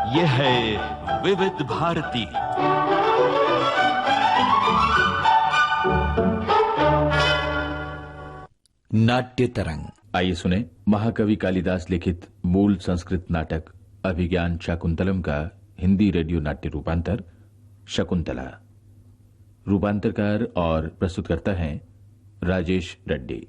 ये है विविध भारती। नाट्य तरंग। आइए सुने महाकवि कालिदास लिखित मूल संस्कृत नाटक अभिज्ञान शाकुंतलम का हिंदी रेडियो नाट्य रूपांतर शकुंतला। रूपांतरकार और प्रस्तुतकर्ता हैं राजेश रेड्डी।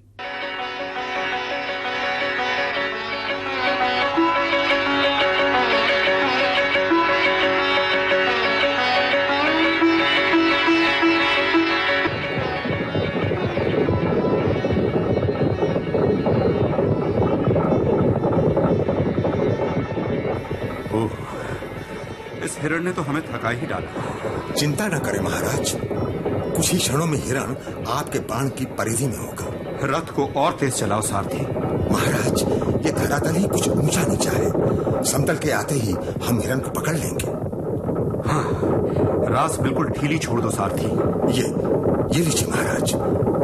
हिरण ने तो हमें थका ही डाला। चिंता न करें महाराज, कुछ ही क्षणों में हिरण आपके बाण की परिधि में होगा। रथ को और तेज चलाओ सारथी। महाराज, ये धरातल ही कुछ ऊंचा नीचा है, समतल के आते ही हम हिरण को पकड़ लेंगे। हाँ, रास बिल्कुल ढीली छोड़ दो सारथी। ये लीजिए महाराज,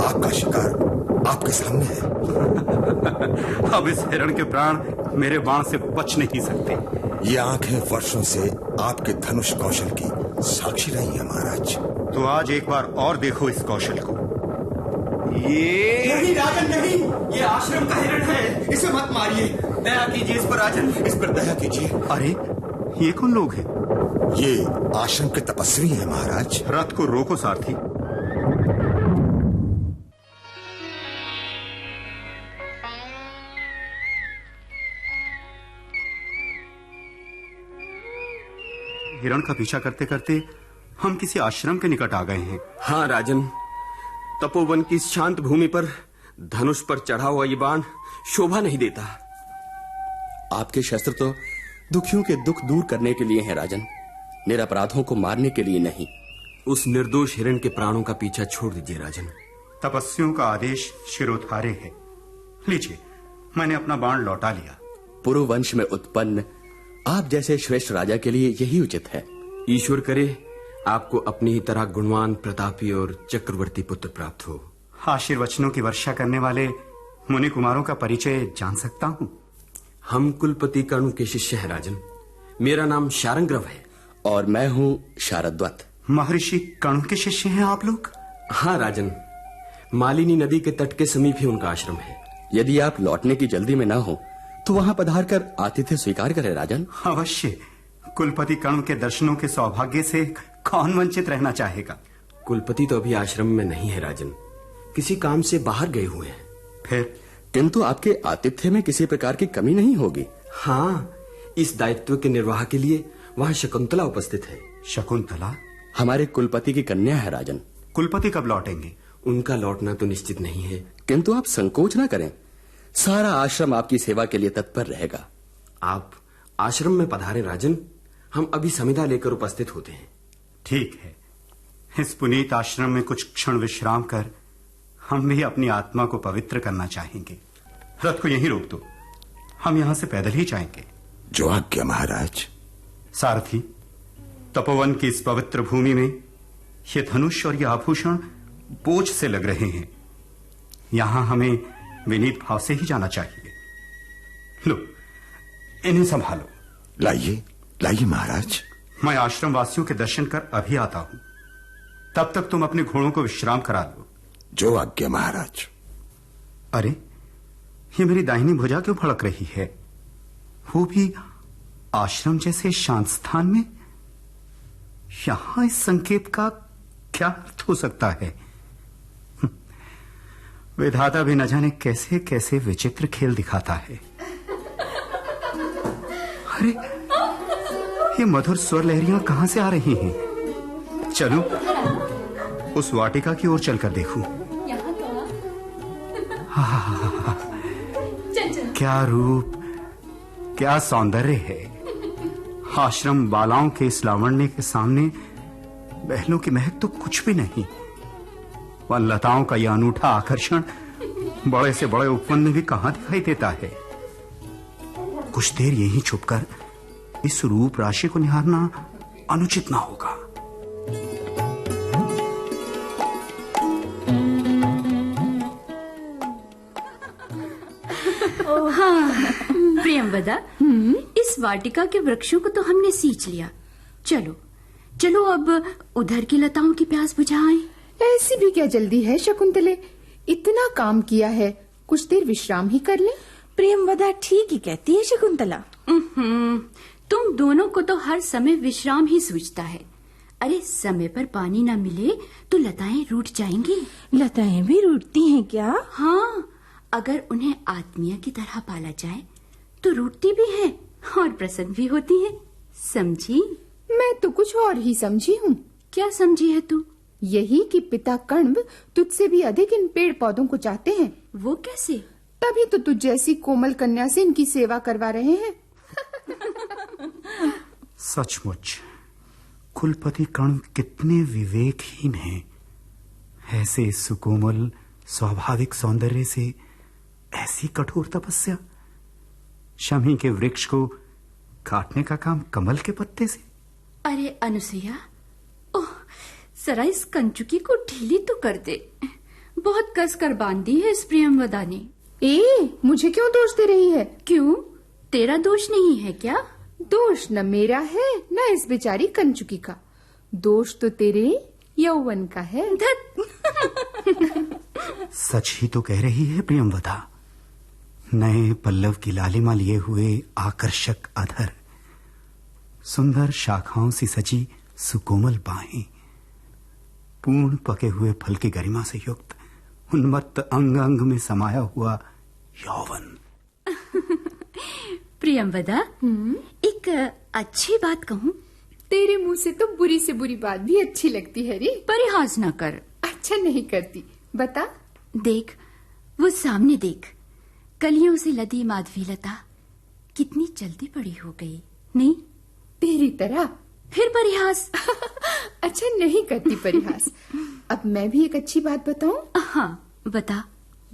आपका शिकार आपके सामने है। अब इस हिरण के प्राण मेरे बाण से बच नहीं सकते। ये आंखें वर्षों से आपके धनुष कौशल की साक्षी रही है महाराज। तो आज एक बार और देखो इस कौशल को। ये नहीं राजन, नहीं, ये आश्रम का हिरण है, इसे मत मारिए। दया कीजिए इस पर राजन, इस पर दया कीजिए। अरे ये कौन लोग हैं? ये आश्रम के तपस्वी हैं महाराज। रथ को रोको सारथी। हिरण का पीछा करते करते हम किसी आश्रम के निकट आ गए हैं। हाँ राजन, तपोवन की शांत भूमि पर धनुष पर चढ़ा हुआ ये बाण शोभा नहीं देता। आपके शस्त्र तो दुखियों के दुख दूर करने के लिए हैं राजन, निरपराधों को मारने के लिए नहीं। उस निर्दोष हिरण के प्राणों का पीछा छोड़ दीजिए राजन। तपस्वियों का आदेश शिरोधार्य है। लीजिए, मैंने अपना बाण लौटा लिया। पूर्व वंश में उत्पन्न आप जैसे श्रेष्ठ राजा के लिए यही उचित है। ईश्वर करे आपको अपनी ही तरह गुणवान, प्रतापी और चक्रवर्ती पुत्र प्राप्त हो। आशीर्वचनों की वर्षा करने वाले मुनि कुमारों का परिचय जान सकता हूँ? हम कुलपति कर्ण के शिष्य हैं राजन। मेरा नाम शारंग्रव है और मैं हूँ शारद्वत। महर्षि कर्ण के शिष्य हैं आप लोग? हाँ राजन, मालिनी नदी के तट के समीप ही उनका आश्रम है। यदि आप लौटने की जल्दी में ना हो तो वहां पधार कर आतिथ्य स्वीकार करें राजन। अवश्य, कुलपति कर्ण के दर्शनों के सौभाग्य से कौन वंचित रहना चाहेगा। कुलपति तो अभी आश्रम में नहीं है राजन, किसी काम से बाहर गए हुए हैं। फिर किंतु आपके आतिथ्य में किसी प्रकार की कमी नहीं होगी। हाँ, इस दायित्व के निर्वाह के लिए वहाँ शकुंतला उपस्थित है। शकुंतला हमारे कुलपति की कन्या है राजन। कुलपति कब लौटेंगे? उनका लौटना तो निश्चित नहीं है, किंतु आप संकोच न करें, सारा आश्रम आपकी सेवा के लिए तत्पर रहेगा। आप आश्रम में पधारे राजन, हम अभी समिधा लेकर उपस्थित होते हैं। ठीक है, इस पुनीत आश्रम में कुछ क्षण विश्राम कर हम भी अपनी आत्मा को पवित्र करना चाहेंगे। रथ को यहीं रोक दो, हम यहां से पैदल ही जाएंगे। जो आज्ञा महाराज। सारथी, तपोवन की इस पवित्र भूमि में ये धनुष और ये आभूषण बोझ से लग रहे हैं। यहां हमें विनीत भाव से ही जाना चाहिए। लो, इन्हें संभालो। लाइए लाइए महाराज। मैं आश्रम वासियों के दर्शन कर अभी आता हूं, तब तक तुम अपने घोड़ों को विश्राम करा लो। जो आज्ञा महाराज। अरे, ये मेरी दाहिनी भुजा क्यों फड़क रही है? वो भी आश्रम जैसे शांत स्थान में। यहां इस संकेत का क्या अर्थ हो सकता है? विधाता भी न जाने कैसे कैसे विचित्र खेल दिखाता है। अरे, ये मधुर स्वर लहरियां कहां से आ रही हैं? चलो उस वाटिका की ओर चलकर देखूं। क्या रूप, क्या सौंदर्य है। आश्रम बालाओं के इस लावण्य के सामने बहलों की महक तो कुछ भी नहीं। वह लताओं का यह अनूठा आकर्षण बड़े से बड़े उपवन में भी कहां दिखाई देता है। कुछ देर यहीं छुपकर इस रूप राशि को निहारना अनुचित ना होगा। प्रियंवदा, इस वाटिका के वृक्षों को तो हमने सींच लिया। चलो चलो अब उधर की लताओं की प्यास बुझाएं। ऐसी भी क्या जल्दी है शकुंतले, इतना काम किया है, कुछ देर विश्राम ही कर ले। प्रियंवदा ठीक ही कहती है शकुंतला। तुम दोनों को तो हर समय विश्राम ही सूझता है। अरे समय पर पानी ना मिले तो लताएं रूठ जाएंगी। लताएं भी रूठती हैं क्या? हाँ, अगर उन्हें आत्मीय की तरह पाला जाए तो रूठती भी है और प्रसन्न भी होती है। समझी? मैं तो कुछ और ही समझी हूँ। क्या समझी है तू? यही कि पिता कण्व तुझसे भी अधिक इन पेड़ पौधों को चाहते हैं। वो कैसे? तभी तो तुझ जैसी कोमल कन्या से इनकी सेवा करवा रहे हैं। सचमुच कुलपति कण्व कितने विवेकहीन हैं। ऐसे सुकोमल स्वाभाविक सौंदर्य से ऐसी कठोर तपस्या, शमी के वृक्ष को काटने का काम कमल के पत्ते से। अरे अनुसुईया, ओह, जरा इस कंचुकी को ढीली तो कर दे। बहुत कस कर बांधी है इस प्रियंवदा ने। मुझे क्यों दोष दे रही है? क्यों, तेरा दोष नहीं है क्या? दोष न मेरा है न इस बेचारी कंचुकी का, दोष तो तेरे यौवन का है। सच ही तो कह रही है प्रियंवदा। नए पल्लव की लालिमा लिए हुए आकर्षक अधर, सुंदर शाखाओं से सजी सुकोमल बाहें, पूर्ण पके हुए फल की गरिमा से युक्त उन्मत्त अंग अंग में समाया हुआ यौवन। प्रियंवदा, एक अच्छी बात कहूँ? तेरे मुंह से तो बुरी से बुरी बात भी अच्छी लगती है रे। परिहास न कर। अच्छा नहीं करती, बता। देख, वो सामने देख, कलियों से लदी माधवी लता कितनी जल्दी बड़ी हो गई। नहीं, तेरी तरह। फिर परिहास? अच्छा नहीं करती परिहास। अब मैं भी एक अच्छी बात बताऊं? हाँ, बता।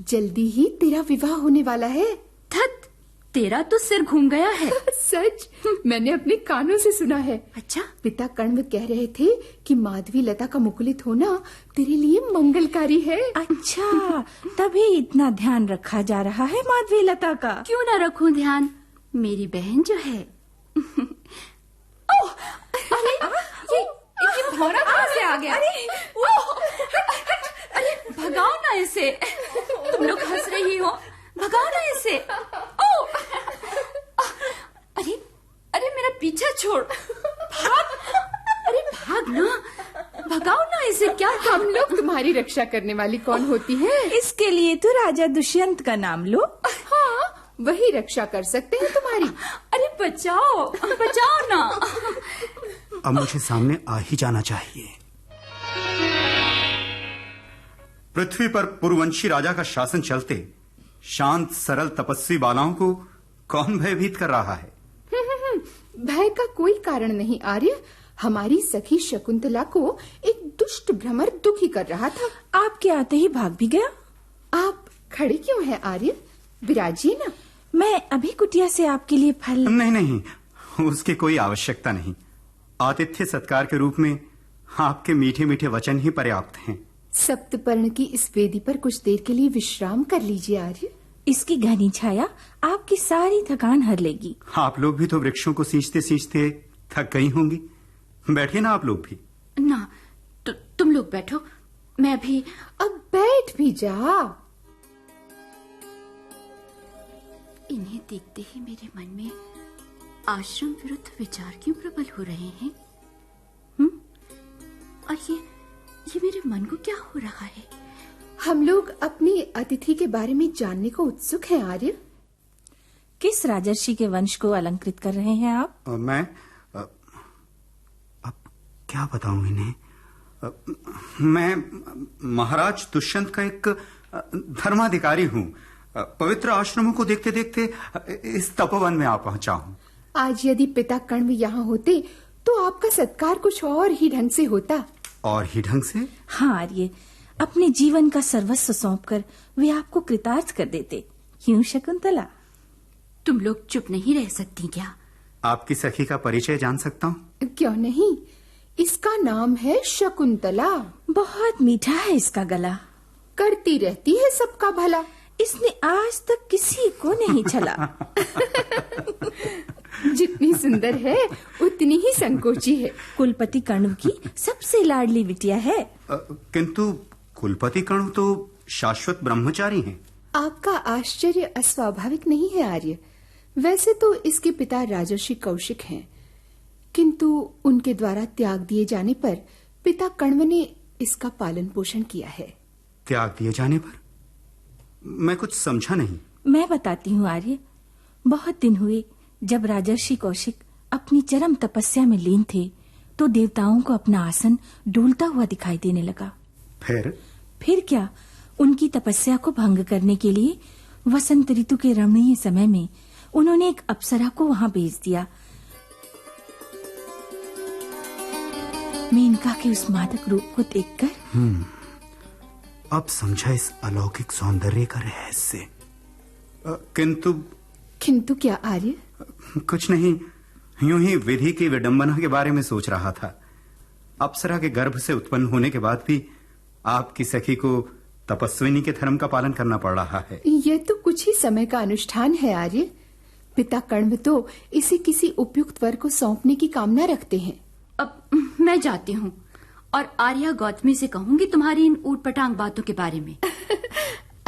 जल्दी ही तेरा विवाह होने वाला है। धत, तेरा तो सिर घूम गया है। सच, मैंने अपने कानों से सुना है। अच्छा? पिता कण्व कह रहे थे कि माधवी लता का मुकुलित होना तेरे लिए मंगलकारी है। अच्छा, तभी इतना ध्यान रखा जा रहा है माधवी लता का। क्यों ना रखूं ध्यान, मेरी बहन जो है। अरे ये भौरा कहाँ से आ गया? अरे भगाओ ना इसे। तुम लोग हंस रही हो, भगाओ ना इसे। अरे अरे मेरा पीछा छोड़, भाग। अरे भाग ना, भगाओ ना इसे। क्या हम लोग तुम्हारी रक्षा करने वाली कौन होती है? इसके लिए तो राजा दुष्यंत का नाम लो। हाँ, वही रक्षा कर सकते हैं तुम्हारी। अरे बचाओ, बचाओ ना। अब मुझे सामने आ ही जाना चाहिए। पृथ्वी पर पुरवंशी राजा का शासन चलते शांत सरल तपस्वी बालाओं को कौन भयभीत कर रहा है? भय का कोई कारण नहीं आर्य। हमारी सखी शकुंतला को एक दुष्ट भ्रमर दुखी कर रहा था। आपके आते ही भाग भी गया। आप खड़े क्यों हैं आर्य? विराजिए ना। मैं अभी कुटिया से आपके लिए फल। नहीं, उसकी कोई आवश्यकता नहीं। आतिथ्य सत्कार के रूप में आपके मीठे मीठे वचन ही पर्याप्त हैं। सप्तपर्ण की इस वेदी पर कुछ देर के लिए विश्राम कर लीजिए आर्य। इसकी घनी छाया आपकी सारी थकान हर लेगी। आप लोग भी तो वृक्षों को सींचते सींचते थक गई होंगी। बैठिए ना आप लोग भी। ना, तुम लोग बैठो, मैं भी। अब बैठ भी जा। इन्हें देखते ही मेरे मन में आश्रम विरुद्ध विचार क्यों प्रबल हो रहे हैं? और ये मेरे मन को क्या हो रहा है? हम लोग अपनी अतिथि के बारे में जानने को उत्सुक हैं आर्य। किस राजर्षि के वंश को अलंकृत कर रहे हैं आप? मैं अब क्या बताऊं इन्हें? मैं महाराज दुष्यंत का एक धर्माधिकारी हूं। पवित्र आश्रमों को देखते देखते इस तपोवन में आ पहुंचा हूं। आज यदि पिता कण्व यहाँ होते तो आपका सत्कार कुछ और ही ढंग से होता। और ही ढंग से? हाँ आर्य, अपने जीवन का सर्वस्व सौंपकर वे आपको कृतार्थ कर देते। क्यों शकुंतला? तुम लोग चुप नहीं रह सकती क्या? आपकी सखी का परिचय जान सकता हूँ? क्यों नहीं, इसका नाम है शकुंतला। बहुत मीठा है इसका गला। करती रहती है सबका भला। इसने आज तक किसी को नहीं छला। जितनी सुंदर है उतनी ही संकोची है। कुलपति कण्व की सबसे लाडली बिटिया है। किंतु कुलपति कण्व तो शाश्वत ब्रह्मचारी हैं। आपका आश्चर्य अस्वाभाविक नहीं है आर्य। वैसे तो इसके पिता राजर्षि कौशिक हैं, किंतु उनके द्वारा त्याग दिए जाने पर पिता कण्व ने इसका पालन पोषण किया है। त्याग दिए जाने पर? मैं कुछ समझा नहीं। मैं बताती हूँ आर्य। बहुत दिन हुए जब राजर्षि कौशिक अपनी चरम तपस्या में लीन थे तो देवताओं को अपना आसन डोलता हुआ दिखाई देने लगा। फिर क्या, उनकी तपस्या को भंग करने के लिए वसंत ऋतु के रमणीय समय में उन्होंने एक अप्सरा को वहां भेज दिया। मेनका के उस मादक रूप को देखकर अब समझा इस अलौकिक सौंदर्य का रहस्य। किंतु क्या आर्य? कुछ नहीं, यूं ही विधि की विडंबना के बारे में सोच रहा था। अप्सरा के गर्भ से उत्पन्न होने के बाद भी आपकी सखी को तपस्विनी के धर्म का पालन करना पड़ रहा है। यह तो कुछ ही समय का अनुष्ठान है आर्य। पिता कण्व तो इसे किसी उपयुक्त वर को सौंपने की कामना रखते हैं। अब मैं जाती हूँ और आर्या गौतमी से कहूंगी तुम्हारी इन ऊटपटांग बातों के बारे में।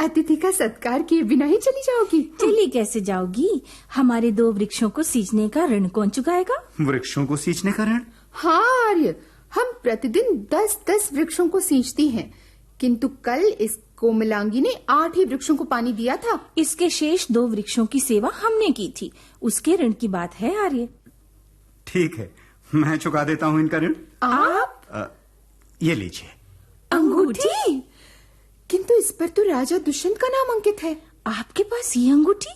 अतिथि का सत्कार किए बिना ही चली जाओगी? चली कैसे जाओगी? हमारे 2 वृक्षों को सींचने का ऋण कौन चुकाएगा? वृक्षों को सींचने का ऋण? हाँ आर्य, हम प्रतिदिन 10-10 वृक्षों को सींचती हैं, किंतु कल इस कोमलांगी ने 8 ही वृक्षों को पानी दिया था। इसके शेष 2 वृक्षों की सेवा हमने की थी, उसके ऋण की बात है आर्य। ठीक है, मैं चुका देता हूँ इनका ऋण। आप? ये लीजिए। अंगूठी? किंतु इस पर तो राजा दुष्यंत का नाम अंकित है। आपके पास ये अंगूठी?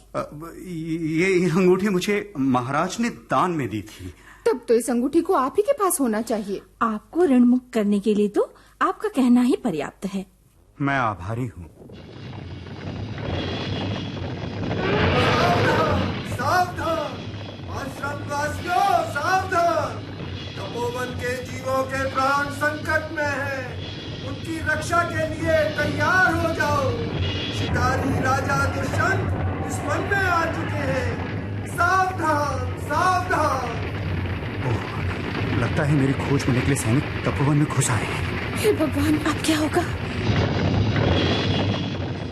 ये अंगूठी मुझे महाराज ने दान में दी थी। तब तो इस अंगूठी को आप ही के पास होना चाहिए। आपको ऋण मुक्त करने के लिए तो आपका कहना ही पर्याप्त है। मैं आभारी हूँ। सावधान आश्रमवासियों, सावधान! तपोवन के जीवों के प्राण संकट में हैं। उनकी रक्षा के लिए तैयार हो जाओ। शिकारी राजा दुष्यंत इस वन में आ चुके हैं। सावधान, सावधान! लगता है मेरी खोज में निकले सैनिक तपोवन में घुस आए हैं। हे भगवान, अब क्या होगा?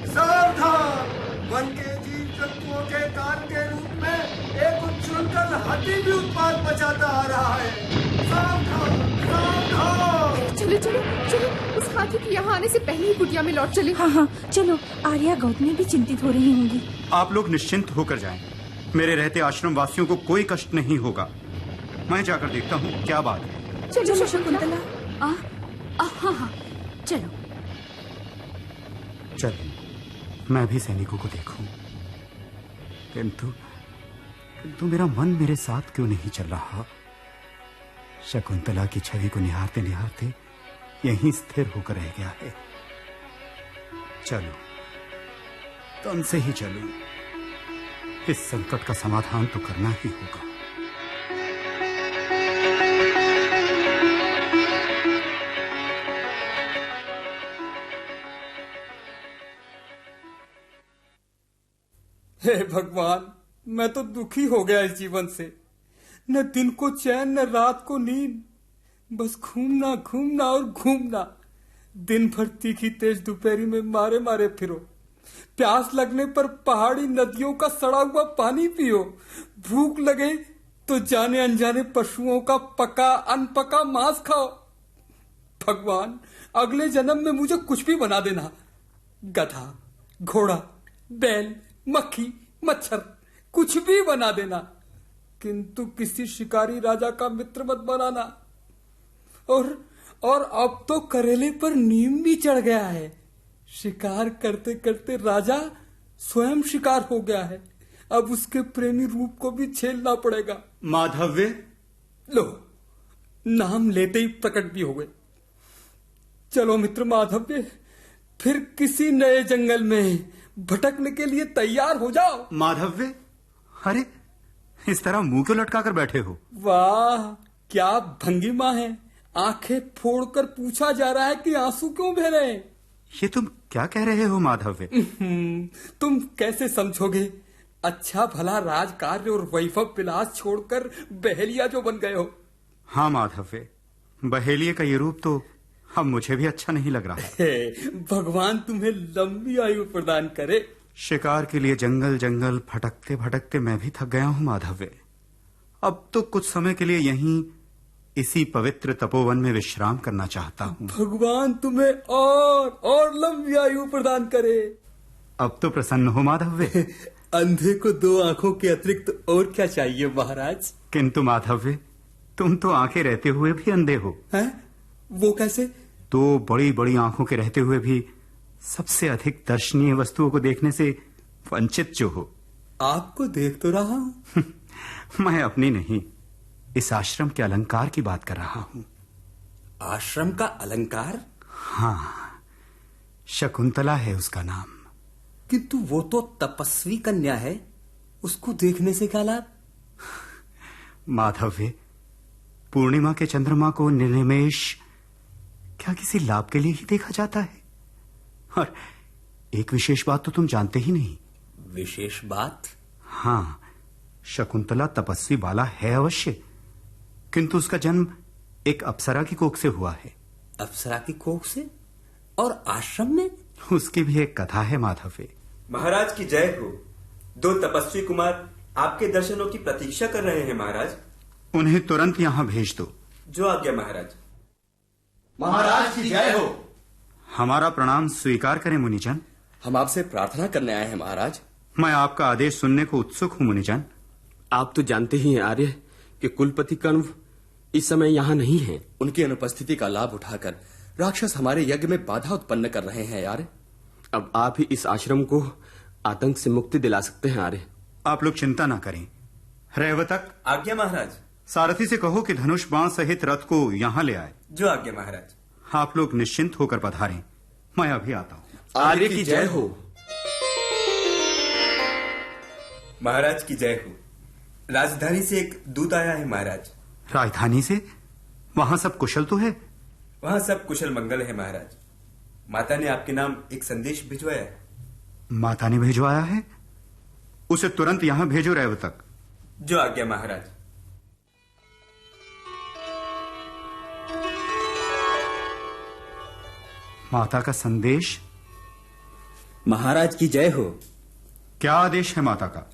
सावधान! वन के जीव जंतुओं के कान के रूप में एक उच्छृंखल हाथी भी उत्पात मचाता आ रहा है। सावधान, सावधान! चलो चलो चलो, उस हाथी के यहाँ आने से पहले ही कुटिया में लौट चले। हाँ, चलो। आर्या गौतमी भी चिंतित हो रही होंगी। आप लोग निश्चिंत होकर जाएं। मेरे रहते आश्रम वासियों को कोई कष्ट नहीं होगा। मैं जाकर देखता हूँ क्या बात है। चलो शकुंतला। हाँ, चलो। चलिए, मैं भी सैनिकों को देखूं। किंतु मेरा मन मेरे साथ क्यों नहीं चल रहा? शकुंतला की छवि को निहारते निहारते यहीं स्थिर होकर रह गया है। चलो, तन से ही चलूं। इस संकट का समाधान तो करना ही होगा। हे भगवान, मैं तो दुखी हो गया इस जीवन से। न दिन को चैन, न रात को नींद, बस घूमना घूमना और घूमना। दिन भर तीखी तेज दोपहरी में मारे मारे फिरो। प्यास लगने पर पहाड़ी नदियों का सड़ा हुआ पानी पियो। भूख लगे तो जाने अनजाने पशुओं का पका अनपका मांस खाओ। भगवान, अगले जन्म में मुझे कुछ भी बना देना। गधा, घोड़ा, बैल, मक्खी, मच्छर, कुछ भी बना देना, किंतु किसी शिकारी राजा का मित्र मत बनाना। और अब तो करेले पर नीम भी चढ़ गया है। शिकार करते करते राजा स्वयं शिकार हो गया है। अब उसके प्रेमी रूप को भी झेलना पड़ेगा। माधव्य, लो, नाम लेते ही प्रकट भी हो गए। चलो मित्र माधव्य, फिर किसी नए जंगल में भटकने के लिए तैयार हो जाओ। माधव्य, अरे इस तरह मुंह क्यों लटका कर बैठे हो? वाह, क्या भंगिमा है। आंखें फोड़कर पूछा जा रहा है कि आंसू क्यों बह रहे हैं। ये तुम क्या कह रहे हो माधव्य? तुम कैसे समझोगे? अच्छा भला राजकार्य और वैभव विलास छोड़कर बहेलिया जो बन गए हो। हाँ माधव्य, बहेलिये का ये रूप तो अब मुझे भी अच्छा नहीं लग रहा। भगवान तुम्हें लंबी आयु प्रदान करे। शिकार के लिए जंगल जंगल भटकते भटकते मैं भी थक गया हूँ माधव्य। अब तो कुछ समय के लिए यहीं इसी पवित्र तपोवन में विश्राम करना चाहता हूँ। भगवान तुम्हें और लंबी आयु प्रदान करे। अब तो प्रसन्न हो माधव्य। अंधे को 2 आंखों के अतिरिक्त और क्या चाहिए महाराज? किंतु माधव्य, तुम तो आंखें रहते हुए भी अंधे हो। हैं? वो कैसे? 2 बड़ी बड़ी आंखों के रहते हुए भी सबसे अधिक दर्शनीय वस्तुओं को देखने से वंचित जो हो। आपको देख तो रहा हूं। मैं अपनी नहीं, इस आश्रम के अलंकार की बात कर रहा हूं। आश्रम का अलंकार? हाँ, शकुंतला है उसका नाम। किंतु वो तो तपस्वी कन्या है, उसको देखने से क्या लाभ? माधव्य, पूर्णिमा के चंद्रमा को निर्निमेष क्या किसी लाभ के लिए ही देखा जाता है? और एक विशेष बात तो तुम जानते ही नहीं। विशेष बात? हाँ, शकुंतला तपस्वी बाला है अवश्य, किंतु उसका जन्म एक अप्सरा की कोख से हुआ है। अप्सरा की कोख से? और आश्रम में? उसकी भी एक कथा है माधव्य। महाराज की जय हो। 2 तपस्वी कुमार आपके दर्शनों की प्रतीक्षा कर रहे हैं महाराज। उन्हें तुरंत यहाँ भेज दो। जो आज्ञा महाराज। महाराज की जय हो। हमारा प्रणाम स्वीकार करें मुनिजन। हम आपसे प्रार्थना करने आए हैं महाराज। मैं आपका आदेश सुनने को उत्सुक हूँ मुनिजन। आप तो जानते ही हैं आर्य कि कुलपति कण्व इस समय यहाँ नहीं है। उनकी अनुपस्थिति का लाभ उठाकर राक्षस हमारे यज्ञ में बाधा उत्पन्न कर रहे हैं आर्य। अब आप ही इस आश्रम को आतंक से मुक्ति दिला सकते हैं आर्य। आप लोग चिंता ना करें। रेवतक, आज्ञा महाराज। सारथी से कहो कि धनुष बाण सहित रथ को यहाँ ले आए। जो आज्ञा महाराज। आप लोग निश्चिंत होकर पधारें, मैं अभी आता हूँ। आर्य की जय हो। महाराज की जय हो। राजधानी से एक दूत आया है महाराज। राजधानी से? वहां सब कुशल तो है? वहां सब कुशल मंगल है महाराज। माता ने आपके नाम एक संदेश भिजवाया है। माता ने भिजवाया है? उसे तुरंत यहां भेजो रेवतक। जो आज्ञा महाराज। माता का संदेश? महाराज की जय हो। क्या आदेश है माता का?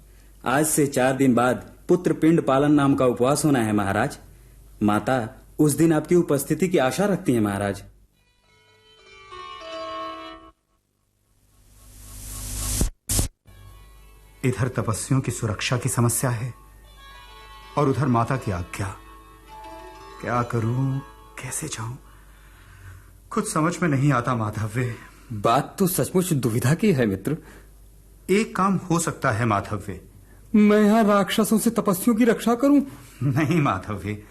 आज से 4 दिन बाद पुत्र पिंड पालन नाम का उपवास होना है महाराज। माता उस दिन आपकी उपस्थिति की आशा रखती हैं महाराज। इधर तपस्वियों की सुरक्षा की समस्या है और उधर माता की आज्ञा। क्या करूं, कैसे जाऊं, कुछ समझ में नहीं आता माधव्य। बात तो सचमुच दुविधा की है मित्र। एक काम हो सकता है माधव्य। मैं यहाँ राक्षसों से तपस्वियों की रक्षा करूं? नहीं माधव्य,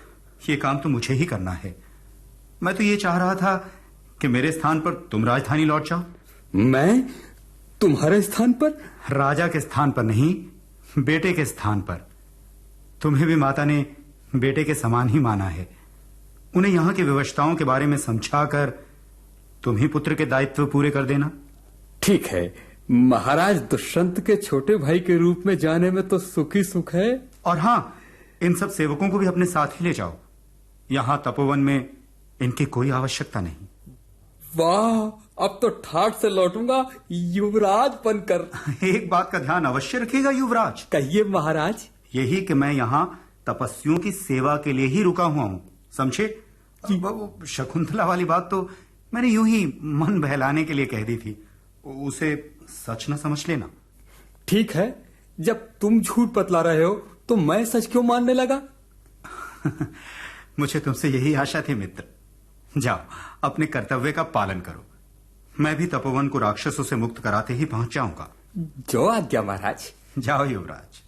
ये काम तो मुझे ही करना है। मैं तो ये चाह रहा था कि मेरे स्थान पर तुम राजधानी लौट जाओ। मैं तुम्हारे स्थान पर? राजा के स्थान पर नहीं, बेटे के स्थान पर। तुम्हें भी माता ने बेटे के समान ही माना है। उन्हें यहाँ की व्यवस्थाओं के बारे में समझाकर तुम ही पुत्र के दायित्व पूरे कर देना। ठीक है महाराज, दुष्यंत के छोटे भाई के रूप में जाने में तो सुख ही सुख है। और हाँ, इन सब सेवकों को भी अपने साथ ही ले जाओ। यहाँ तपोवन में इनकी कोई आवश्यकता नहीं। वाह, अब तो ठाठ से लौटूंगा युवराज बनकर। एक बात का ध्यान अवश्य रखिएगा युवराज। कहिए महाराज। यही कि मैं यहाँ तपस्वियों की सेवा के लिए ही रुका हुआ हूँ, समझे? शकुंतला वाली बात तो मैंने यूं ही मन बहलाने के लिए कह दी थी, उसे सच न समझ लेना। ठीक है, जब तुम झूठ बतला रहे हो तो मैं सच क्यों मानने लगा? मुझे तुमसे यही आशा थी मित्र। जाओ, अपने कर्तव्य का पालन करो। मैं भी तपोवन को राक्षसों से मुक्त कराते ही पहुंच जाऊंगा। जो आज्ञा महाराज। जाओ युवराज।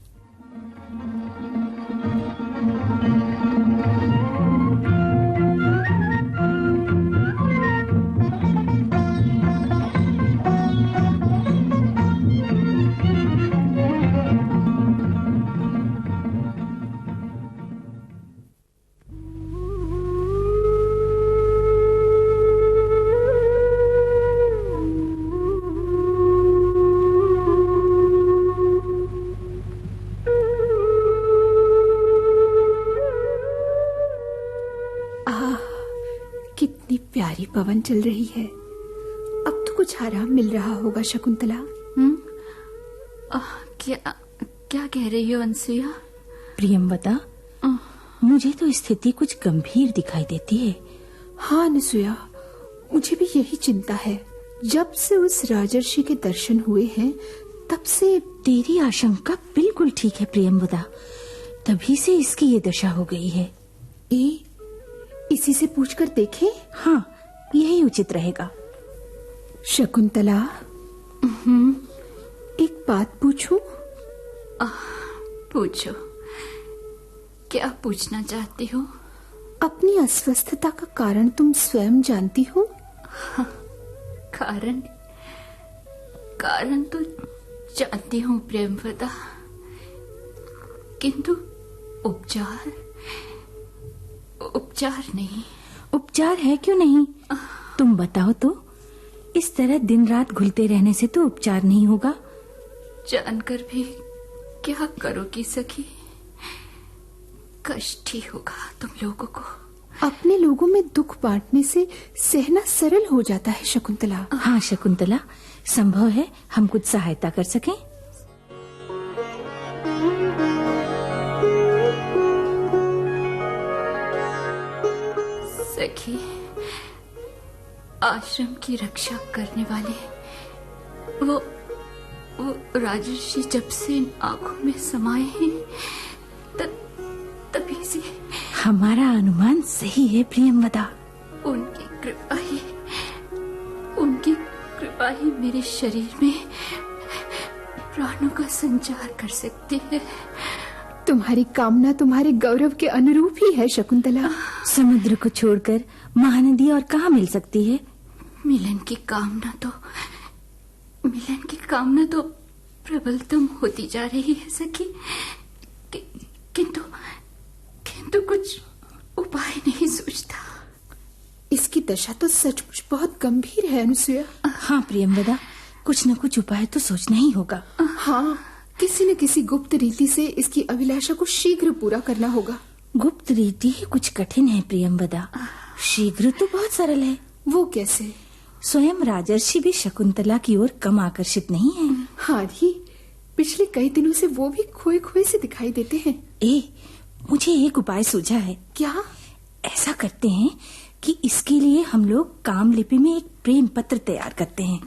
प्यारी पवन चल रही है। अब तो कुछ आराम मिल रहा होगा शकुंतला। क्या क्या कह रही हो अनसुया? प्रियंवदा, मुझे तो स्थिति कुछ गंभीर दिखाई देती है। हाँ अनसुया, मुझे भी यही चिंता है। जब से उस राजर्षि के दर्शन हुए हैं तब से। तेरी आशंका बिल्कुल ठीक है प्रियंवदा, तभी से इसकी ये दशा हो गई है। इसी से पूछकर देखें? हाँ, यही उचित रहेगा। शकुंतला, एक बात पूछूं? पूछो, क्या पूछना चाहती हो? अपनी अस्वस्थता का कारण तुम स्वयं जानती हो? कारण तो जानती हूँ प्रेमवदा, किंतु उपचार नहीं। उपचार है क्यों नहीं? तुम बताओ तो। इस तरह दिन रात घुलते रहने से तो उपचार नहीं होगा। जानकर भी क्या करोगी सखी? कष्ट ही होगा तुम लोगों को। अपने लोगों में दुख बांटने से सहना सरल हो जाता है शकुंतला। हाँ शकुंतला, संभव है हम कुछ सहायता कर सकें। सखी, आश्रम की रक्षा करने वाले वो राजर्षि जब से इन आंखों में समाये हैं तभी से। हमारा अनुमान सही है प्रियंवदा। उनकी कृपा ही मेरे शरीर में प्राणों का संचार कर सकती है। तुम्हारी कामना तुम्हारे गौरव के अनुरूप ही है शकुंतला। समुद्र को छोड़कर महानदी और कहाँ मिल सकती है? मिलन की कामना तो प्रबलतम होती जा रही है सखी, किंतु कुछ उपाय नहीं सूझता। इसकी दशा तो सचमुच बहुत गंभीर है अनसुया। हाँ प्रियंवदा, कुछ न कुछ उपाय तो सोचना ही होगा। हाँ, किसी न किसी गुप्त रीति से इसकी अभिलाषा को शीघ्र पूरा करना होगा। गुप्त रीति ही कुछ कठिन है प्रियंवदा, शीघ्र तो बहुत सरल है। वो कैसे? स्वयं राजर्षि भी शकुंतला की ओर कम आकर्षित नहीं है। हाँ ही, पिछले कई दिनों से वो भी खोए खोए से दिखाई देते हैं। मुझे एक उपाय सूझा है। क्या? ऐसा करते हैं कि इसके लिए हम लोग कामलिपि में एक प्रेम पत्र तैयार करते हैं।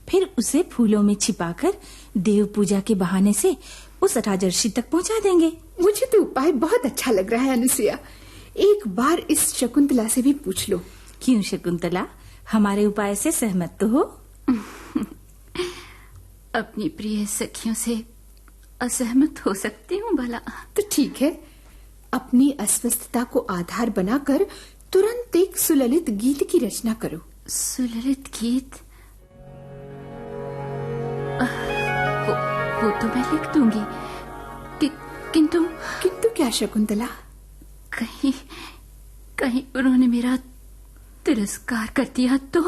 फिर उसे फूलों में छिपाकर देव पूजा के बहाने से उस राजर्षि तक पहुंचा देंगे। मुझे तो उपाय बहुत अच्छा लग रहा है अनुसुया। एक बार इस शकुंतला से भी पूछ लो। क्यों शकुंतला, हमारे उपाय से सहमत तो हो? अपनी प्रिय सखियों से असहमत हो सकती हूँ भला? तो ठीक है, अपनी अस्वस्थता को आधार बनाकर तुरंत एक सुललित गीत की रचना करो। सुललित गीत? वो तो मैं लिख दूंगी, किंतु क्या शकुंतला? कहीं उन्होंने मेरा तिरस्कार कर दिया तो?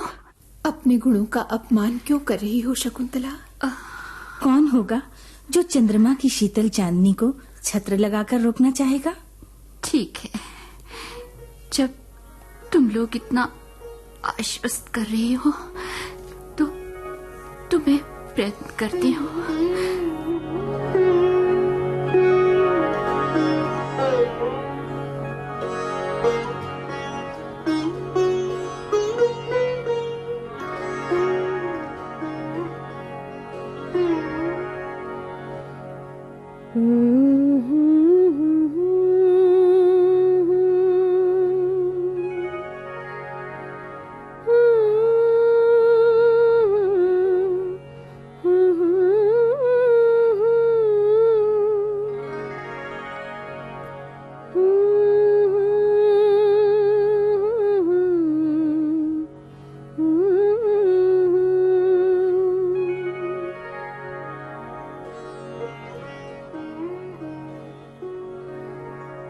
अपने गुणों का अपमान क्यों कर रही हो शकुंतला? कौन होगा जो चंद्रमा की शीतल चांदनी को छत्र लगाकर रोकना चाहेगा? ठीक है, जब तुम लोग इतना आश्वस्त कर रही हो तो मैं प्रयत्न करती हूँ।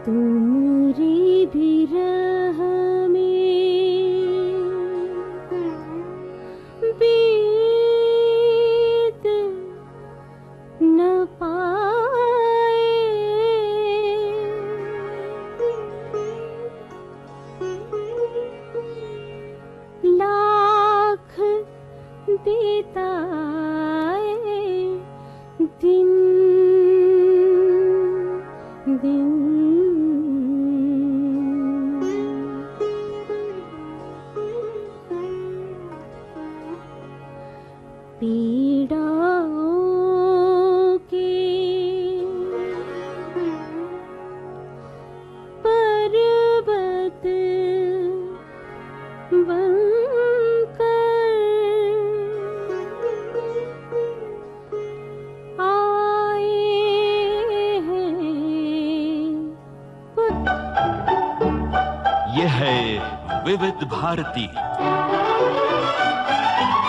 तुम्हारी भी राह में बीत न पाए, है विविध भारती।